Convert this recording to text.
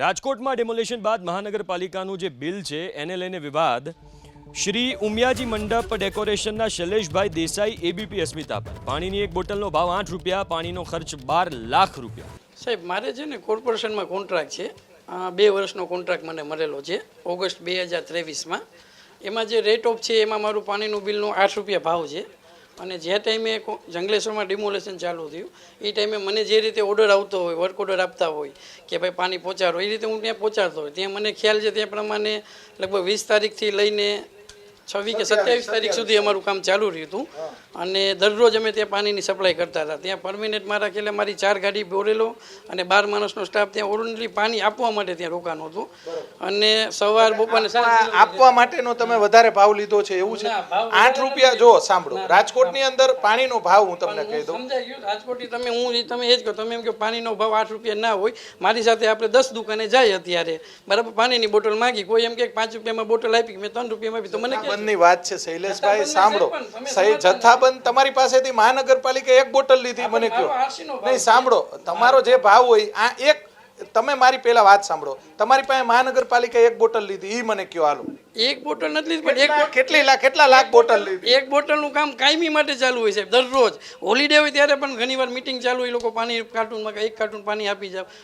રાજકોટમાં ડેમોલેશન બાદ મહાનગરપાલિકાનું જે બિલ છે એને લઈને વિવાદ. શ્રી ઉમિયાજી મંડપ ડેકોરેશનના શૈલેષભાઈ દેસાઈ એબીપી અસ્મિતા પર પાણીની એક બોટલનો ભાવ 8 રૂપિયા, પાણીનો ખર્ચ 12 લાખ રૂપિયા. સાહેબ મારે છે ને કોર્પોરેશનમાં કોન્ટ્રાક્ટ છે, 2 વર્ષનો કોન્ટ્રાક્ટ મને મળેલો છે ઓગસ્ટ 2023માં. એમાં જે રેટ ઓફ છે એમાં મારું પાણીનું બિલનું 8 રૂપિયા ભાવ છે. અને જે ટાઈમે જંગલેશ્વરમાં ડિમોલેશન ચાલુ થયું એ ટાઈમે મને જે રીતે ઓર્ડર આવતો હોય, વર્ક ઓર્ડર આપતા હોય કે ભાઈ પાણી પહોંચાડો, એ રીતે હું ત્યાં પહોંચાડતો હોય. ત્યાં મને ખ્યાલ છે ત્યાં પ્રમાણે લગભગ 20 તારીખથી લઈને 26 કે 27 તારીખ સુધી અમારું કામ ચાલુ રહ્યું હતું. અને દરરોજ અમે ત્યાં પાણીની સપ્લાય કરતા હતા. ત્યાં પરમિનેન્ટ મારા ખ્યાલે મારી 4 ગાડી બોરેલો અને 12 માણસનો સ્ટાફ ત્યાં ઓર્ડિનરી પાણી આપવા માટે ત્યાં રોકાણું હતું. અને સવાર બપોરને આપવા માટેનો તમે વધારે ભાવ લીધો છે એવું છે? 8 રૂપિયા. જો સાંભળો, રાજકોટની અંદર પાણીનો ભાવ હું તમને કહી દઉં. સમજાઈ ગયું? રાજકોટની તમે એ જ કહો, તમે એમ કે પાણીનો ભાવ 8 રૂપિયા ના હોય. મારી સાથે આપણે 10 દુકાને જાય અત્યારે, બરાબર, પાણીની બોટલ માંગી, કોઈ એમ કે 5 રૂપિયામાં બોટલ આપી, મેં 3 રૂપિયામાં આપી, તો મને ની વાત છે શૈલેષભાઈ, સાંભળો, જથ્થાબંધ તમારી પાસેથી મહાનગરપાલિકા એક બોટલ લીધી, મને કહો. નહીં, સાંભળો, તમારો જે ભાવ હોય આ એક, તમે મારી પહેલા વાત સાંભળો, તમારી પાસે મહાનગરપાલિકા એક બોટલ લીધી, એ મને કહો. હાલો, એક બોટલ નથી લીધી, પણ કેટલા લાખ બોટલ લીધી? એક બોટલનું કામ કાયમી માટે ચાલુ હોય છે. દરરોજ હોલિડે હોય ત્યારે પણ ઘણીવાર મીટિંગ ચાલુ હોય, લોકો પાણી કાર્ટૂનમાં એક કાર્ટૂન પાણી આપી જાવ